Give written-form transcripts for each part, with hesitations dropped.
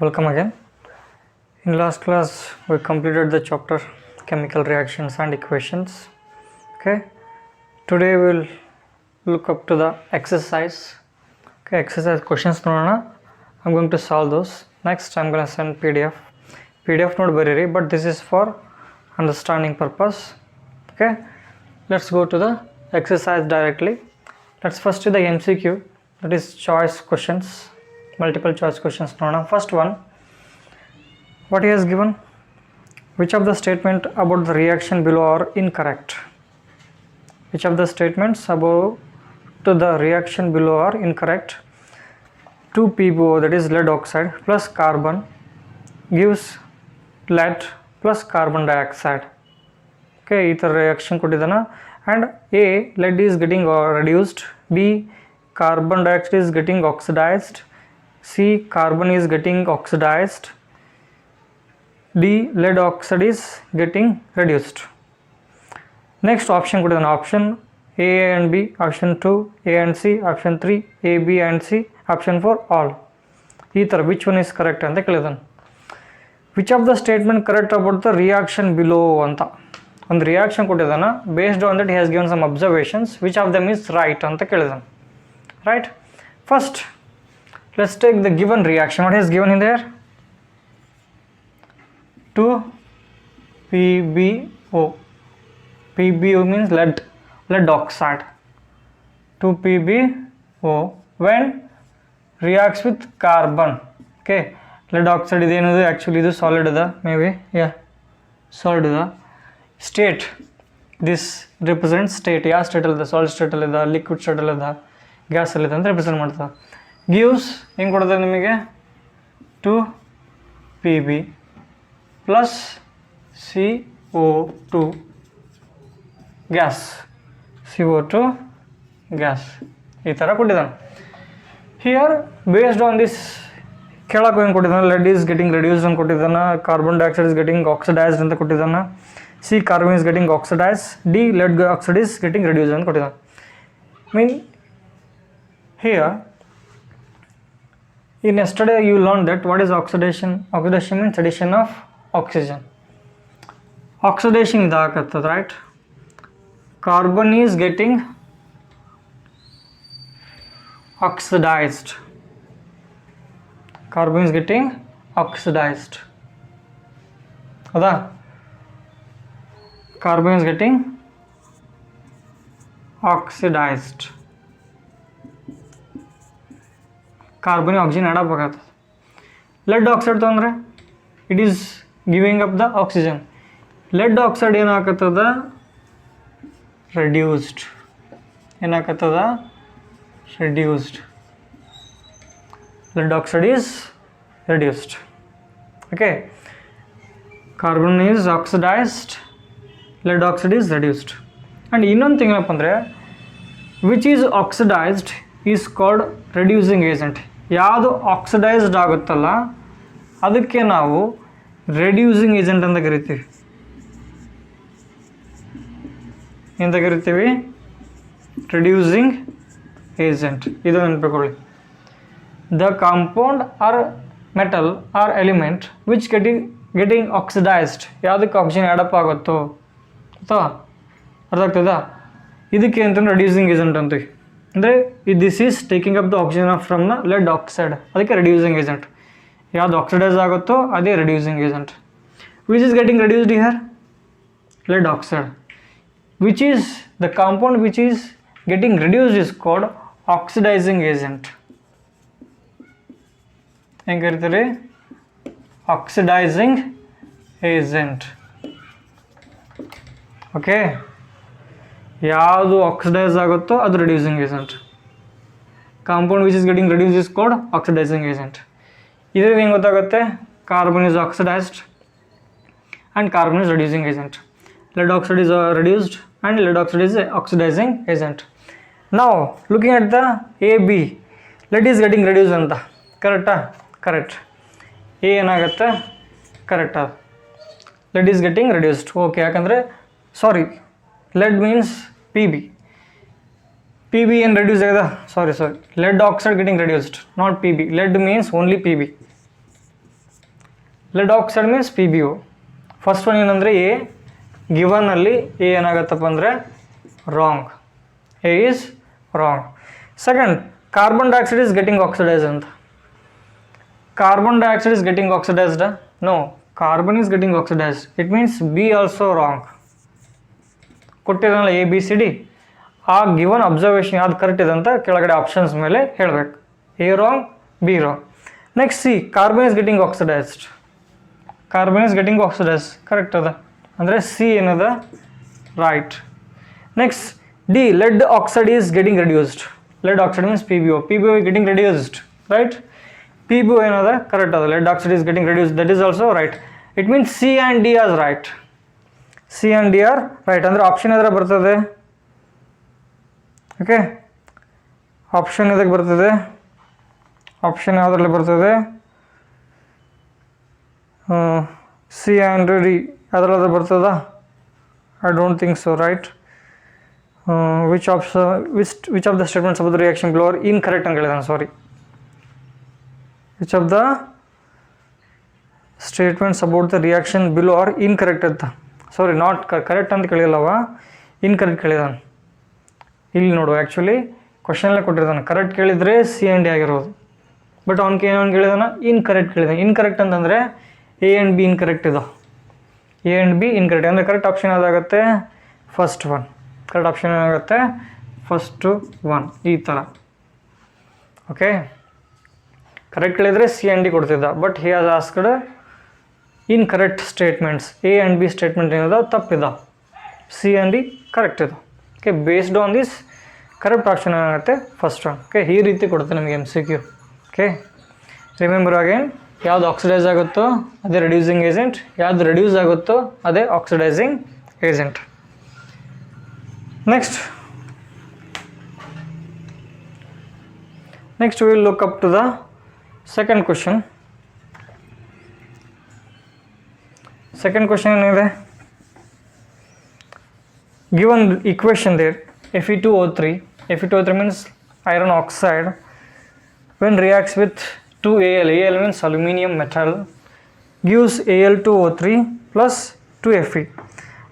Welcome again. In last class we completed the chapter chemical reactions and equations. Okay, today we'll look up to the exercise. Okay, exercise questions nodona. I'm going to solve those. Next I'm going to send PDF not very, but this is for understanding purpose. Okay, let's go to the exercise directly. Let's first do the MCQ, that is choice questions, multiple choice questions. First one, what he has given, which of the statement about the reaction below are incorrect? Which of the statements about to the reaction below are incorrect? 2PbO, that is lead oxide, plus carbon gives lead plus carbon dioxide. Okay, either reaction kottidana, and A, lead is getting reduced, B, carbon dioxide is getting oxidized, C, carbon is getting oxidized, D, lead oxide is getting reduced. Next option kottidana, option A and B, option 2 A and C, option 3 A, B and C, option 4 all. Either which one is correct anta kelidana. Which of the statement correct about the reaction below anta. ಒಂದು reaction ಕೊಟ್ಟಿದ್ದಾನ, based on that he has given some observations, which of them is right ಅಂತ ಕೇಳಿದಾನೆ. Right, first let's take the given reaction. What is given in there? 2PbO. PbO means lead oxide. 2PbO when reacts with carbon. Okay, lead oxide iದೇನದು actually ಇದು solid ಅದ, may be solid ಅದ. State, this represents state. ಯಾವ state ಅಲ್ಲಿದೆ? Solid state ಅಲ್ಲಿದೆ, liquid state ಅಲ್ಲಿದೆ, gas ಅಲ್ಲಿದೆ ಅಂತ ರೆಪ್ರೆಸೆಂಟ್ ಮಾಡ್ತದೆ. ಗಿವ್ಸ್ ಹೆಂಗೆ ಕೊಡ್ತದೆ ನಿಮಗೆ? 2Pb plus CO2 gas, CO2 gas ಈ ಥರ ಕೊಟ್ಟಿದ್ದಾನೆ. ಹಿಯರ್ ಬೇಸ್ಡ್ ಆನ್ ದಿಸ್ ಕೆಳಗೆ ಹೆಂಗೆ ಕೊಟ್ಟಿದ್ದಾನೆ? ಲೆಡ್ ಈಸ್ ಗೆಟಿಂಗ್ ರೆಡ್ಯೂಸ್ಡ್ ಅಂತ ಕೊಟ್ಟಿದ್ದಾನೆ, carbon dioxide is getting oxidised ಅಂತ ಕೊಟ್ಟಿದ್ದಾನೆ, C, carbon is getting oxidized, D, lead oxide is getting reduced ಅಂತ ಕೊಟ್ಟಿದ್ದಾನೆ. Mean here in yesterday you learned that what is oxidation? Oxidation means addition of oxygen. Oxidation ಇದಾಗತ್ತದ, right? Carbon is getting oxidized. Carbon is getting oxidized. ಹೌದಾ? Carbon is getting oxidized. Carbon oxygen add ಆಗಬೇಕಾಗ್ತದೆ. lead oxide ತೊಂದರೆ it is giving up the oxygen. lead oxide ಏನಾಗತ್ತದ? reduced. ಏನಾಗತ್ತದ? reduced. lead oxide is reduced. Okay, carbon is oxidized, lead oxide is reduced. And ಇನ್ನೊಂದು thing ಏನಪ್ಪ ಅಂದರೆ, which is oxidised is called reducing agent. ಯಾವುದು oxidised ಆಗುತ್ತಲ್ಲ ಅದಕ್ಕೆ ನಾವು reducing agent ಅಂತ ಕರಿತೀವಿ. ಎಂತ ಕರಿತೀವಿ? Reducing agent. ಇದು ನೆನಪಿಕೊಳ್ಳಿ. The compound or metal or element which getting oxidised, ಯಾವುದಕ್ಕೆ ಆಕ್ಸಿಜನ್ ಆಡಪ್ ಆಗುತ್ತೋ ಅಥವಾ ಅರ್ಥ ಆಗ್ತದಾ, ಇದಕ್ಕೆ ಅಂತಂದ್ರೆ ರೆಡ್ಯೂಸಿಂಗ್ ಏಜೆಂಟ್ ಅಂತೀವಿ. ಅಂದರೆ this is taking up the oxygen from the lead oxide, ಅದಕ್ಕೆ ರೆಡ್ಯೂಸಿಂಗ್ ಏಜೆಂಟ್. ಯಾವುದು ಆಕ್ಸಿಡೈಸ್ ಆಗುತ್ತೋ ಅದೇ reducing agent. Which is getting reduced here? Lead oxide. Which is the compound which is getting reduced is called oxidising agent. ಹೆಂಗೆ ಕರಿತೀರಿ? Oxidising agent. Okay, ಯಾವುದು oxidise ಆಗುತ್ತೋ ಅದು reducing agent. Compound which is getting reduce is called oxidising agent. ಇದರಿಂದ ಹೆಂಗೆ ಗೊತ್ತಾಗುತ್ತೆ? Carbon is oxidised and carbon is reducing agent. lead oxide is reduced and lead oxide is oxidizing agent. Now looking at the AB, lead is getting reduced ಅಂತ ಕರೆಕ್ಟಾ? Correct. A ಏನಾಗುತ್ತೆ? ಕರೆಕ್ಟಾ? lead is getting reduced. Okay, ಯಾಕಂದರೆ ಸಾರಿ, lead means PB. PB ಏನು reduce ಆಗಿದೆ? ಸಾರಿ, lead oxide getting reduced, not PB. lead means only PB. Lead oxide means PbO. First one ಏನಂದರೆ A, ಗಿವನಲ್ಲಿ A ಏನಾಗುತ್ತಪ್ಪ ಅಂದರೆ wrong, A is wrong. Second, carbon dioxide is getting oxidise ಅಂತ. Carbon dioxide is getting oxidized? No, carbon is getting oxidized. It means B also wrong. ಕೊಟ್ಟಿರಲ್ಲ ABCD, ಆ given observation ಅದು correct ಇದೆ ಅಂತ ಕೆಳಗಡೆ options ಮೇಲೆ ಹೇಳಬೇಕು. A wrong, B wrong. Next C, carbon is getting oxidized. Carbon is getting oxidized correct ಅದ, ಅಂದರೆ C ಏನದ right. Next D, lead oxide is getting reduced. Lead oxide means PbO. PbO is getting reduced, right? PbO ಏನದ correct ಅದ, lead oxide is getting reduced, that is also right. It means C and D are right. C and D are right. ಅಂದರೆ option ಎದ್ರ ಬರ್ತದೆ? Okay, option ಎದಕ್ಕೆ ಬರ್ತದೆ? Option ಯಾವುದ್ರಲ್ಲಿ ಬರ್ತದೆ? C and D ಅದರಲ್ಲದ ಬರ್ತದ? I don't think so, right? Which of the statements about the reaction below are incorrect ಅಂತ ಹೇಳಿದಾನೆ. ಸಾರಿ, which of the statements about the reaction below are incorrect ಅಂತ. ಸಾರಿ, not correct ಅಂತ ಕೇಳಿಲ್ಲವ, incorrect ಕೇಳಿದಾನೆ. ಇಲ್ಲಿ ನೋಡು, actually ಕ್ವಶನಲ್ಲೇ ಕೊಟ್ಟಿರ್ತಾನೆ, correct ಕೇಳಿದರೆ C and D ಆಗಿರೋದು, but ಅವ್ನಿಗೆ ಏನೋ ಕೇಳಿದಾನ ಇನ್ಕರೆಕ್ಟ್ ಕೇಳಿದಾನೆ. ಇನ್ಕರೆಕ್ಟ್ ಅಂತಂದರೆ A and B ಇನ್ಕರೆಕ್ಟ್ ಇದು, A and B ಇನ್ಕರೆಕ್ಟ್. ಅಂದರೆ ಕರೆಕ್ಟ್ ಆಪ್ಷನ್ ಯಾವುದಾಗುತ್ತೆ? First one. ಕರೆಕ್ಟ್ ಆಪ್ಷನ್ ಏನಾಗುತ್ತೆ? ಫಸ್ಟು ಒನ್, ಈ ಥರ. ಓಕೆ, ಕರೆಕ್ಟ್ ಕೇಳಿದರೆ C and D ಕೊಡ್ತಿದ್ದ, but he has asked incorrect statements. A and B statement ಏನಿದೆ ತಪ್ಪಿದ, C and D ಕರೆಕ್ಟ್ ಇದೆ. Okay, based on this correct option ಏನಾಗುತ್ತೆ? First one. Okay, ಈ ರೀತಿ ಕೊಡುತ್ತೆ ನಿಮಗೆ MCQ. ಓಕೆ, ರಿಮೆಂಬರ್ ಅಗೇನ್, ಯಾವ್ದು ಆಕ್ಸಿಡೈಸ್ ಆಗುತ್ತೋ ಅದೇ ರೆಡ್ಯೂಸಿಂಗ್ ಏಜೆಂಟ್, ಯಾವ್ದು ರೆಡ್ಯೂಸ್ ಆಗುತ್ತೋ ಅದೇ oxidising agent. Next we will look up to the second question. Second question ಏನಿದೆ? Given equation there, Fe2O3. Fe2O3 means iron oxide. When reacts with 2Al, Al means aluminium metal, gives Al2O3 plus 2Fe.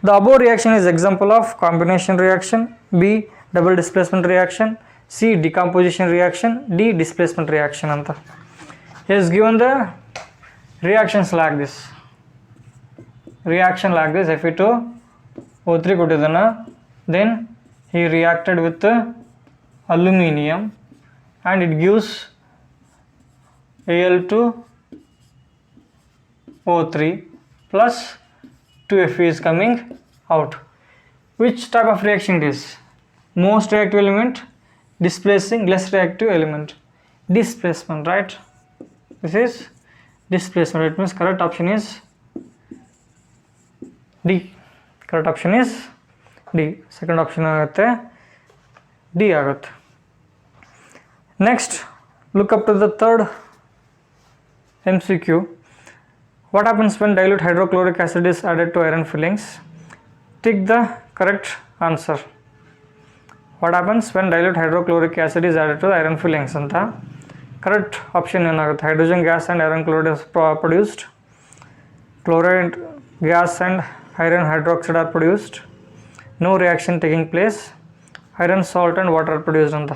The above reaction is example of combination reaction, B double displacement reaction, C decomposition reaction, D displacement reaction anta. He has given the reactions like this. Reaction like this, Fe2O3 ಕೊಟ್ಟಿದ್ದಾನ, then he reacted with aluminium and it gives Al2O3 plus 2Fe is coming out. Which type of reaction it is? Most reactive element displacing less reactive element. Displacement, right? This is displacement. It means correct option is D. Correct option is D. Second option ಆಗುತ್ತೆ D ಆಗುತ್ತೆ. Next, look up to the third MCQ. What happens when dilute hydrochloric acid is added to iron fillings? Tick the correct answer. What happens when dilute hydrochloric acid is added to the iron fillings ಅಂತ. Correct option ಏನಾಗುತ್ತೆ? Hydrogen gas and iron chloride is produced. Chloride gas and iron hydroxide are produced. No reaction taking place. Iron salt and water are produced ಅಂತ.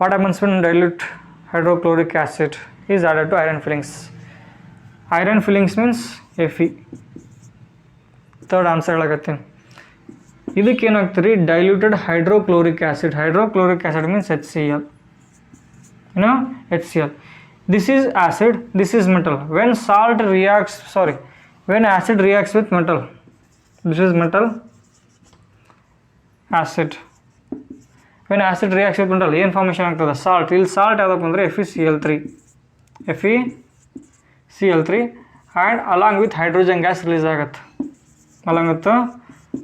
What happens when dilute hydrochloric acid is added to iron fillings? Iron fillings means Fe. Third answer ಹೇಳಕತ್ತೀನಿ. ಇದಕ್ಕೆ ಏನಾಗ್ತದೆ? Diluted hydrochloric acid. Hydrochloric acid means HCl. HCl. This is acid, this is metal. When acid reacts with metal, this is metal, acid. When acid reacts with metal, ಏನು formation ಆಗ್ತದೆ? Salt. ಇಲ್ಲಿ salt ಯಾವುದಪ್ಪ ಅಂದರೆ FeCl3. FeCl3 and along with hydrogen gas release ಆಗುತ್ತೆ.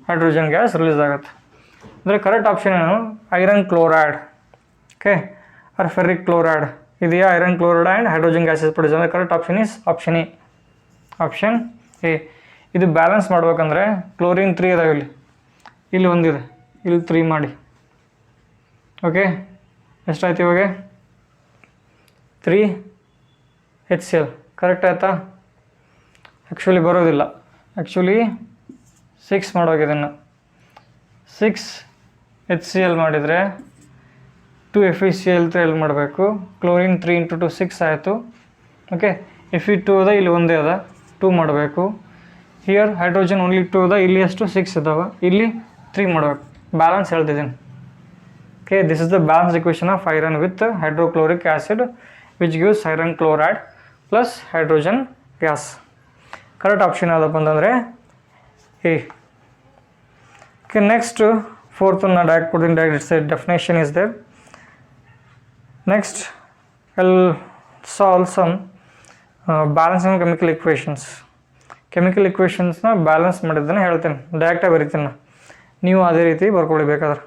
Hydrogen gas release ಆಗುತ್ತೆ. ಅಂದರೆ correct option ಏನು? Iron chloride. Okay, or ferric chloride ಇದೆಯಾ? Iron chloride and hydrogen gas is produce. ಅಂದರೆ correct option is option A. Option A. ಇದು balance ಮಾಡ್ಬೇಕಂದ್ರೆ chlorine 3 ಇದಾವೆ, ಇಲ್ಲಿ ಒಂದಿದೆ, ಇಲ್ಲಿ 3 ಮಾಡಿ. ಓಕೆ, ಎಷ್ಟಾಯ್ತು ಇವಾಗ? 3 HCl. ಕರೆಕ್ಟ್ ಆಯ್ತಾ? ಆ್ಯಕ್ಚುಲಿ ಬರೋದಿಲ್ಲ. ಆ್ಯಕ್ಚುಲಿ 6 ಮಾಡೋಕೆ ಇದನ್ನು 6 HCl ಮಾಡಿದರೆ 2 FeCl3 ಮಾಡಬೇಕು. ಕ್ಲೋರಿನ್ 3 × 2 6 ಆಯಿತು. ಓಕೆ, Fe2 ಅದ, ಇಲ್ಲಿ ಒಂದೇ ಅದ, 2 ಮಾಡಬೇಕು. ಹಿಯರ್ ಹೈಡ್ರೋಜನ್ ಓನ್ಲಿ 2 ಅದ, ಇಲ್ಲಿ ಎಷ್ಟು 6 ಇದಾವೆ, ಇಲ್ಲಿ 3 ಮಾಡಬೇಕು. ಬ್ಯಾಲೆನ್ಸ್ ಹೇಳ್ತಿದ್ದೀನಿ. Okay, this is the balance equation of iron with hydrochloric acid which gives iron chloride plus hydrogen gas. Correct option ಯಾವುದಪ್ಪ ಅಂತಂದರೆ A. Okay, next fourth one direct putting direct, it's a definition is there. Next I'll solve some balancing chemical equations. Chemical ಇಕ್ವೇಷನ್ಸ್ನ balance ಮಾಡಿದ್ದನ್ನು ಹೇಳ್ತೇನೆ, ಡೈರೆಕ್ಟಾಗಿ ಬರೀತೀನಿ. ನೀವು ಅದೇ ರೀತಿ ಬರ್ಕೊಳ್ಳಿ ಬೇಕಾದ್ರೆ.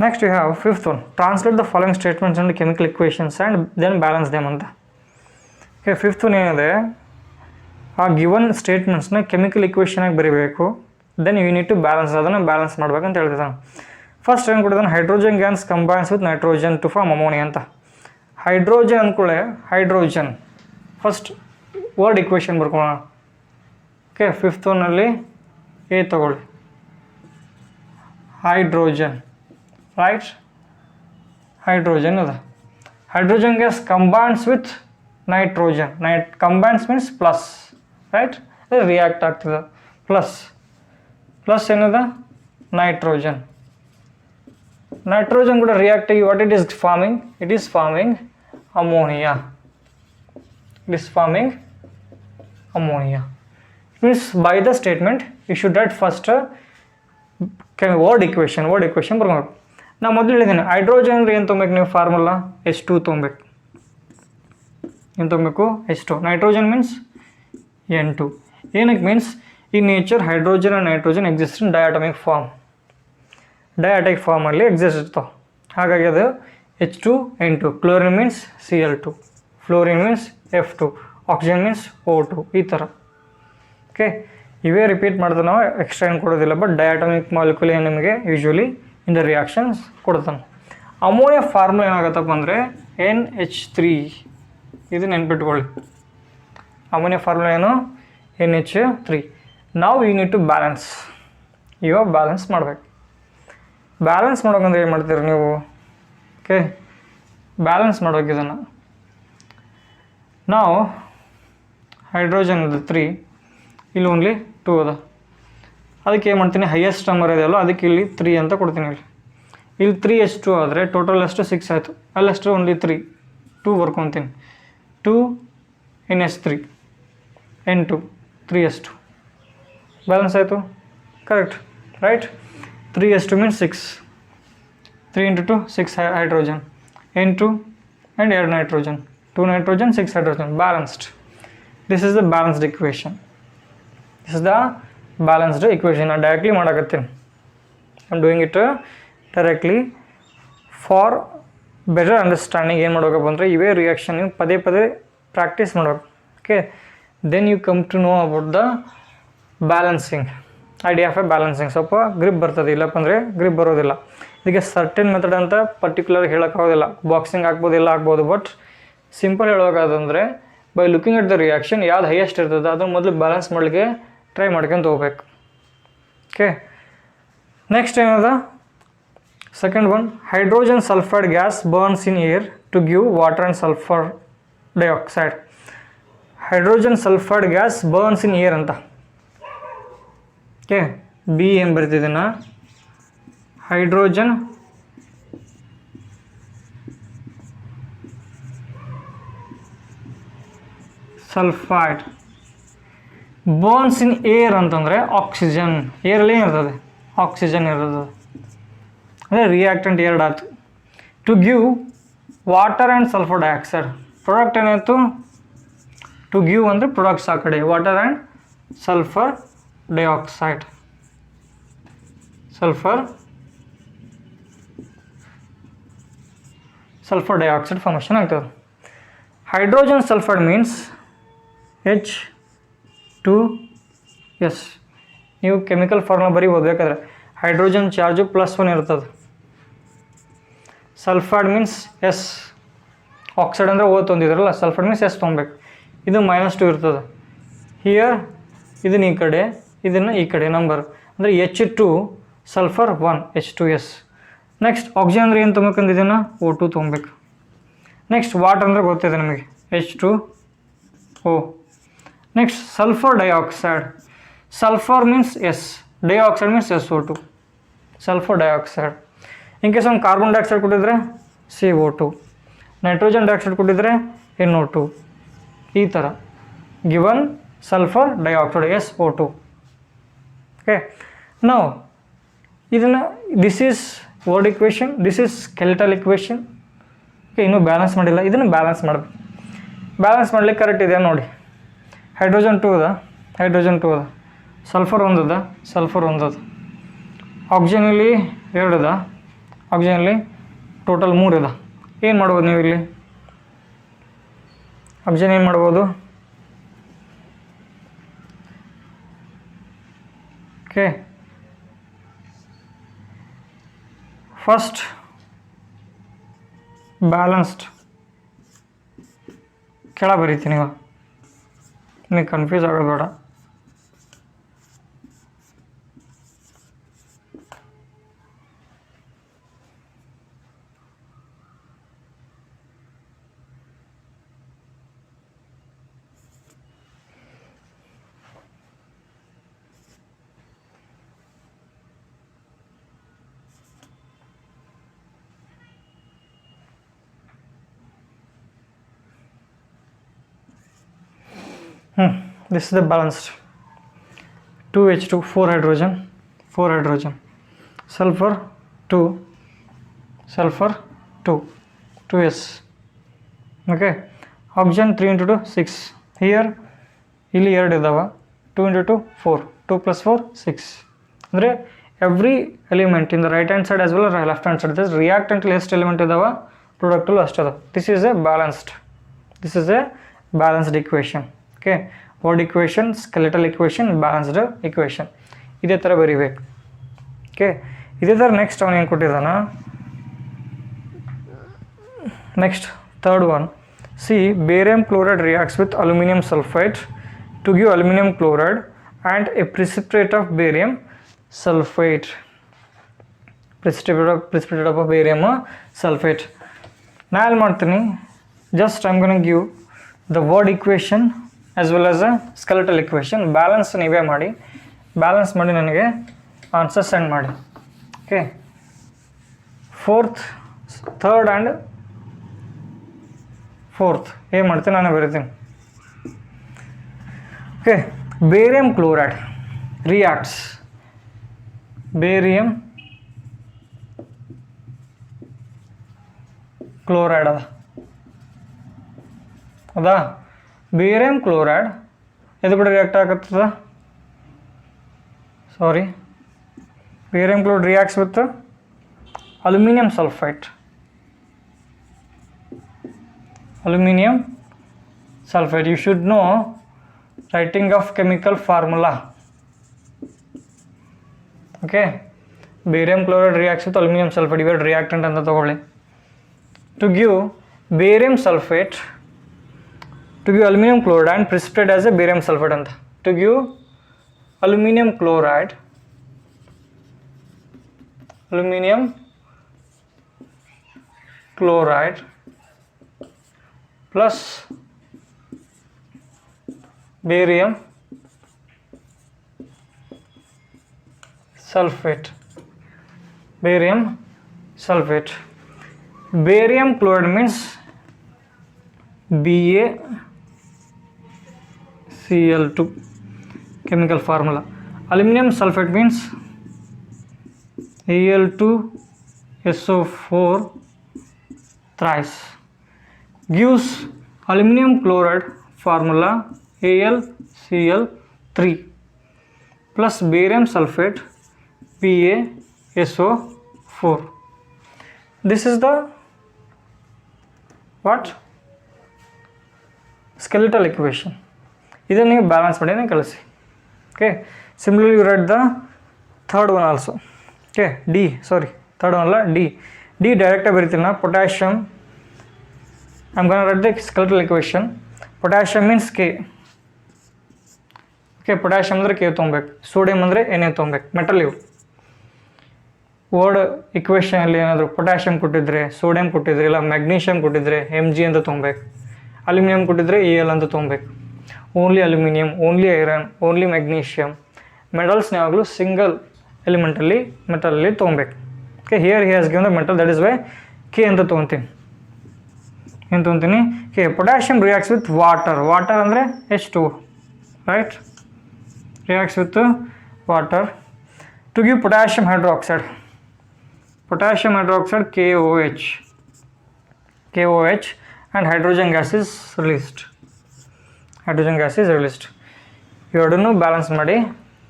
Next you have fifth one, translate the following statements into chemical equations and then balance them ಅಂತ. ಓಕೆ, ಫಿಫ್ತ್ ಒನ್ ಏನಿದೆ, ಆ ಗಿವನ್ ಸ್ಟೇಟ್ಮೆಂಟ್ಸ್ನ ಕೆಮಿಕಲ್ ಇಕ್ವೇಷನಾಗಿ ಬರೀಬೇಕು. Then you need to balance, ಅದನ್ನು ಬ್ಯಾಲೆನ್ಸ್ ಮಾಡ್ಬೇಕಂತ ಹೇಳ್ತಿದ್ದಾನೆ. ಫಸ್ಟ್ ಏನು ಕೊಟ್ಟಿದ್ದಾನೆ, hydrogen gas combines with nitrogen to form ammonia ಅಂತ. ಹೈಡ್ರೋಜನ್ ಅಂದ್ಕೊಳ್ಳೆ, ಹೈಡ್ರೋಜನ್ ಫಸ್ಟ್ ವರ್ಡ್ ಇಕ್ವೇಷನ್ ಬರ್ಕೊಳ್ಳೋಣ. ಓಕೆ, ಫಿಫ್ತ್ ಒನ್ನಲ್ಲಿ ಎ ತಗೊಳ್ಳಿ, ಹೈಡ್ರೋಜನ್, ರೈಟ್, ಹೈಡ್ರೋಜನ್ ಅದ. Hydrogen gas combines with nitrogen, combines means plus, right, ಅದು ರಿಯಾಕ್ಟ್ ಆಗ್ತದೆ. ಪ್ಲಸ್ ಏನದ, ನೈಟ್ರೋಜನ್. ನೈಟ್ರೋಜನ್ ಕೂಡ ರಿಯಾಕ್ಟ್ ಆಗಿ what it is farming, it is farming ammonia. It means by the statement you should write first word equation ಬರ್ಬೇಕು. ನಾ ಮೊದಲು ಹೇಳಿದ್ದೀನಿ, hydrogen ಏನು ತೊಗೊಬೇಕು ನೀವು, ಫಾರ್ಮುಲಾ H2 ತೊಗೊಬೇಕು. ಏನು ತೊಗೊಬೇಕು, H2. Nitrogen means N2. ಏನಕ್ಕೆ ಮೀನ್ಸ್ ಈ nature hydrogen and nitrogen exist in diatomic form, diatomic ಫಾರ್ಮಲ್ಲಿ ಎಕ್ಸಿಸ್ಟ್ ಇರ್ತಾವೆ. ಹಾಗಾಗಿ ಅದು H2 N2. Chlorine means Cl2, fluorine means F2, oxygen means O2, ಈ ಥರ. ಓಕೆ, ಇವೇ ರಿಪೀಟ್ ಮಾಡಿದ್ರೆ ನಾವು ಎಕ್ಸ್ಟ್ರಾ ಏನು ಕೊಡೋದಿಲ್ಲ, ಬಟ್ ಡಯಾಟಮಿಕ್ ಮಾಲಿಕ್ಯೂಲ್ ಏನು ನಿಮಗೆ ಯೂಶ್ವಲಿ ಇನ್ ದ ರಿಯಾಕ್ಷನ್ಸ್ ಕೊಡ್ತಾನೆ. ಅಮೋನಿಯಾ ಫಾರ್ಮುಲಾ ಏನಾಗುತ್ತಪ್ಪ ಅಂದರೆ NH3, ಇದು ನೆನ್ಪಿಟ್ಕೊಳ್ಳಿ. ಅಮೋನಿಯಾ ಫಾರ್ಮುಲಾ ಏನು, NH3. ನಾವು ಯು ನೀಡ್ ಟು ಬ್ಯಾಲೆನ್ಸ್, ಇವಾಗ ಬ್ಯಾಲೆನ್ಸ್ ಮಾಡಬೇಕು. ಬ್ಯಾಲೆನ್ಸ್ ಮಾಡೋಕಂದ್ರೆ ಏನು ಮಾಡ್ತೀರಿ ನೀವು, ಓಕೆ, ಬ್ಯಾಲೆನ್ಸ್ ಮಾಡೋಕೆ ಇದನ್ನು ನಾವು ಹೈಡ್ರೋಜನ್ ಇದೆ 3, ಇಲ್ಲಿ ಓನ್ಲಿ 2 ಅದ. ಅದಕ್ಕೆ ಏನು ಮಾಡ್ತೀನಿ, ಹೈಯೆಸ್ಟ್ ನಂಬರ್ ಇದೆಯಲ್ಲ ಅದಕ್ಕೆ ಇಲ್ಲಿ 3 ಅಂತ ಕೊಡ್ತೀನಿ. ಇಲ್ಲಿ 3H2 ಆದರೆ ಟೋಟಲ್ ಅಷ್ಟು 6 ಆಯಿತು, ಅಲ್ಲಷ್ಟು ಓನ್ಲಿ 3, 2 ಬರ್ಕೊತೀನಿ. 2 NH3 N2 3H2 ಬ್ಯಾಲೆನ್ಸ್ ಆಯಿತು, correct, right. 3H2 means 6, 3 × 2 6 hydrogen, N2 and 2 nitrogen, 2 nitrogen 6 hydrogen, balanced. This is the balanced equation. This is the balanced equation. I directly ಮಾಡಕತ್ತೀನಿ. I'm doing it directly for better understanding. ಏನು ಮಾಡಬೇಕಪ್ಪ ಅಂದರೆ ಇವೇ reaction ನೀವು ಪದೇ ಪದೇ practice ಮಾಡಬೇಕು. Okay, then you come to know about the balancing, idea of a balancing. ಸ್ವಲ್ಪ grip ಬರ್ತದೆ, ಇಲ್ಲಪ್ಪ ಅಂದರೆ ಗ್ರಿಪ್ ಬರೋದಿಲ್ಲ. ಇದಕ್ಕೆ ಸರ್ಟೆನ್ ಮೆಥಡ್ ಅಂತ ಪರ್ಟಿಕ್ಯುಲರ್ ಹೇಳೋಕ್ಕಾಗೋದಿಲ್ಲ. ಬಾಕ್ಸಿಂಗ್ ಆಗ್ಬೋದು, ಬಟ್ ಸಿಂಪಲ್ ಹೇಳೋಕ್ಕಾದಂದರೆ by looking at the reaction ಯಾವ್ದು ಹೈಯೆಸ್ಟ್ ಇರ್ತದೆ ಅದನ್ನು ಮೊದಲು ಬ್ಯಾಲೆನ್ಸ್ ಮಾಡಲಿಕ್ಕೆ ಟ್ರೈ ಮಾಡ್ಕೊಂಡು ಹೋಗ್ಬೇಕು. ಓಕೆ, ನೆಕ್ಸ್ಟ್ ಏನದ, second one, hydrogen sulphide gas burns in air to give water and sulphur dioxide. Hydrogen sulphide gas burns in air ಅಂತ. ಓಕೆ, ಬಿ ಏನು ಬರ್ತಿದ್ದೀನ, hydrogen sulphide burns in air ಅಂತಂದರೆ oxygen. ಏರಲ್ಲಿ ಏನಿರ್ತದೆ, oxygen ಇರ್ತದೆ, ಅಂದರೆ reactant 2 ಆಯ್ತು. To give water and sulphur dioxide, product ಏನಾಯಿತು, ಟು ಗಿವ್ ಅಂದರೆ ಪ್ರಾಡಕ್ಟ್ಸ್ ಆ ಕಡೆ, water and sulphur dioxide, sulphur dioxide formation ಆಗ್ತದೆ. Hydrogen sulphide means H2S. ನೀವು ಕೆಮಿಕಲ್ ಫಾರ್ಮುಲಾ ಬರೀ ಓದಬೇಕಾದ್ರೆ ಹೈಡ್ರೋಜನ್ ಚಾರ್ಜು +1 ಇರ್ತದೆ. ಸಲ್ಫೈಡ್ ಮೀನ್ಸ್ ಎಸ್, ಆಕ್ಸೈಡ್ ಅಂದರೆ ಓ ತೊಂದಿದ್ರಲ್ಲ, ಸಲ್ಫೈಡ್ ಮೀನ್ಸ್ ಎಸ್ ತೊಗೊಬೇಕು. ಇದು -2 ಇರ್ತದೆ. ಹಿಯರ್ ಇದನ್ನು ಈ ಕಡೆ, ಇದನ್ನು ಈ ಕಡೆ ನಂಬರ್ ಅಂದರೆ H2 sulphur 1 H2S. Next oxygen ಅಂದರೆ ಏನು ತೊಗೊಬೇಕಂದ್ರೆ ಇದನ್ನು O2 ತೊಗೊಬೇಕು. ನೆಕ್ಸ್ಟ್ ವಾಟರ್ ಅಂದರೆ ಗೊತ್ತಿದೆ ನಮಗೆ H2O. Next sulphur dioxide, sulphur means S, dioxide means SO2, sulphur dioxide. In case ಒಂದು ಕಾರ್ಬನ್ ಡೈಆಕ್ಸೈಡ್ ಕೊಟ್ಟಿದ್ರೆ CO2, ನೈಟ್ರೋಜನ್ ಡೈಆಕ್ಸೈಡ್ ಕೊಟ್ಟಿದ್ರೆ NO2. ಈ ಥರ given sulphur dioxide SO2. Okay, ನಾವು ಇದನ್ನು this is word equation, this is skeletal equation. Okay, ಇನ್ನೂ balance ಮಾಡಿಲ್ಲ, ಇದನ್ನು ಬ್ಯಾಲೆನ್ಸ್ ಮಾಡಬೇಕು. ಬ್ಯಾಲೆನ್ಸ್ ಮಾಡಲಿಕ್ಕೆ ಕರೆಕ್ಟ್ ಇದೆ ನೋಡಿ. ಹೈಡ್ರೋಜನ್ 2 ಅದ, ಸಲ್ಫರ್ 1 ಅದ, ಸಲ್ಫರ್ 1 ಅದ. ಆಕ್ಸಿಜನಲ್ಲಿ 2 ಅದ, ಆಕ್ಸಿಜನಲ್ಲಿ ಟೋಟಲ್ 3 ಅದ. ಏನು ಮಾಡ್ಬೋದು ನೀವು ಇಲ್ಲಿ? ಆಕ್ಸಿಜನ್ ಏನು ಮಾಡ್ಬೋದು? ಓಕೆ, ಫಸ್ಟ್ ಬ್ಯಾಲೆನ್ಸ್ಡ್ ಕೆಳ ಬರೀತೀನಿ. ಇವಾಗ ನಿಮಗೆ ಕನ್ಫ್ಯೂಸ್ ಆಗೋದು ಬೇಡ. This is the balanced 2H2, 4 hydrogen, sulfur 2, 2S. Okay, oxygen 3 into 2 6. Here ಇಲ್ಲಿ 2 ಇದಾವೆ, 2 into 2 4, 2 plus 4 6. ಅಂದರೆ every element in the right hand side as well left hand side this reactant ಎಷ್ಟು ಎಲಿಮೆಂಟ್ ಇದಾವೆ, ಪ್ರಾಡಕ್ಟಲ್ಲೂ ಅಷ್ಟು ಅದಾವೆ. This is a balanced equation. Okay, word equation, skeletal equation, balanced equation, ಇದೇ ಥರ ಬರೀಬೇಕು. ಓಕೆ, ಇದೇ ಥರ ನೆಕ್ಸ್ಟ್ ಅವನು ಏನು ಕೊಟ್ಟಿದ್ದಾನ, next third one. C, barium chloride reacts with aluminium sulphide to give aluminium chloride and a precipitate of barium sulphide. Precipitate of barium sulphate. ನಾ ಏನು ಮಾಡ್ತೀನಿ, just I am gonna give the word equation as well as a skeletal equation. Balance ನೀವೇ ಮಾಡಿ, balance ಮಾಡಿ ನನಗೆ answer send ಮಾಡಿ. Okay, third and fourth ಏನು ಮಾಡ್ತೀನಿ ನಾನು ಬರೀತೀನಿ. Okay, barium chloride reacts, barium chloride ಅದಾ, ಬೇರಿಯಂ ಕ್ಲೋರೈಡ್ ಎದು ಕೂಡ ರಿಯಾಕ್ಟ್ ಆಗತ್ತದ, sorry, barium chloride reacts with aluminium sulphite, you should know writing of chemical formula. Okay, barium chloride reacts with aluminium sulphide, ಇವೆರಡು reactant ಅಂತ ತಗೊಳ್ಳಿ. To give barium sulphate, to give aluminum chloride and precipitate as a barium sulfate anta. To give aluminum chloride plus barium sulfate. Barium chloride means BaCl2 chemical formula. Aluminum sulfate means Al2SO4 thrice. Gives aluminum chloride formula AlCl3 plus barium sulfate BaSO4. This is the what? Skeletal equation. ಇದನ್ನು ನೀವು balance ಮಾಡಿನೇ ಕಳಿಸಿ. Okay, similarly you write the third one also. Okay, third one ಅಲ್ಲ, ಡಿ ಡೈರೆಕ್ಟಾಗಿ ಬರೀತೀನಿ ನಾ. Potassium, I am gonna write the skeletal equation. Potassium means K. Okay, potassium ಅಂದರೆ ಕೆ ತೊಗೊಬೇಕು, ಸೋಡಿಯಂ ಅಂದರೆ ಎನ್ ತೊಗೊಬೇಕು, ಮೆಟಲ್ ಇವು. ವರ್ಡ್ ಇಕ್ವೇಷನಲ್ಲಿ ಏನಾದರೂ ಪೊಟ್ಯಾಷಿಯಮ್ ಕೊಟ್ಟಿದ್ರೆ, ಸೋಡಿಯಂ ಕೊಟ್ಟಿದ್ರೆ, ಇಲ್ಲ ಮ್ಯಾಗ್ನೀಷಿಯಮ್ ಕೊಟ್ಟಿದ್ರೆ Mg ಅಂತ ತೊಗೊಬೇಕು. ಅಲ್ಯೂಮಿನಿಯಂ ಕೊಟ್ಟಿದ್ರೆ Al ಅಂತ ತೊಗೊಬೇಕು. Only aluminium, only iron, only magnesium. ಮೆಟಲ್ಸ್ನ ಯಾವಾಗಲೂ ಸಿಂಗಲ್ ಎಲಿಮೆಂಟಲ್ಲಿ ಮೆಟಲಲ್ಲಿ ತೊಗೊಬೇಕು. Okay, here he has given the metal, that is why K ಅಂತ ತೊಗೊತೀನಿ. ಏನು ತೊಗೊತೀನಿ? K. Potassium reacts with water ಅಂದರೆ H2, right? Reacts with water to give potassium hydroxide. Potassium hydroxide KOH and hydrogen gas is released. ಇವೆರಡನ್ನೂ balance ಮಾಡಿ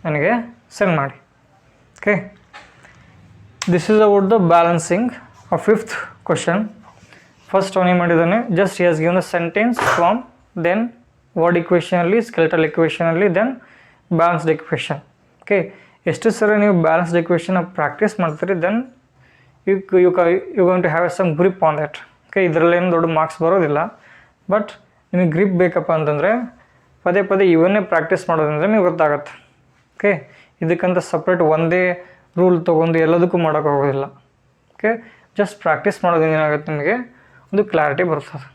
ನನಗೆ send ಮಾಡಿ. Okay, this is about the balancing of 5th question. First ಅವನು ಏನು ಮಾಡಿದ್ದಾನೆ, just he has given the sentence from then word ಇಕ್ವೇಷನಲ್ಲಿ, ಸ್ಕೆಲೆಟಲ್ ಇಕ್ವೇಷನಲ್ಲಿ, ದೆನ್ ಬ್ಯಾಲೆನ್ಸ್ಡ್ ಇಕ್ವೇಷನ್. ಓಕೆ, ಎಷ್ಟು ಸಲ ನೀವು ಬ್ಯಾಲೆನ್ಸ್ಡ್ ಇಕ್ವೇಷನ್ನ ಪ್ರಾಕ್ಟೀಸ್ ಮಾಡ್ತೀರಿ, then you going to have some grip on that. Okay, ಇದರಲ್ಲೇನು ದೊಡ್ಡ ಮಾರ್ಕ್ಸ್ ಬರೋದಿಲ್ಲ, ಬಟ್ ನಿಮಗೆ ಗ್ರಿಪ್ ಬೇಕಪ್ಪ ಅಂತಂದರೆ ಪದೇ ಇವನ್ನೇ ಪ್ರಾಕ್ಟೀಸ್ ಮಾಡೋದಂದರೆ ನಿಮಗೆ ಗೊತ್ತಾಗತ್ತೆ. ಓಕೆ, ಇದಕ್ಕಂತ ಸಪ್ರೇಟ್ ಒಂದೇ ರೂಲ್ ತೊಗೊಂಡು ಎಲ್ಲದಕ್ಕೂ ಮಾಡೋಕ್ಕಾಗೋದಿಲ್ಲ. ಓಕೆ, ಜಸ್ಟ್ ಪ್ರಾಕ್ಟೀಸ್ ಮಾಡೋದ್ರಿಂದ ಏನಾಗುತ್ತೆ, ನಿಮಗೆ ಒಂದು ಕ್ಲಾರಿಟಿ ಬರ್ತದೆ.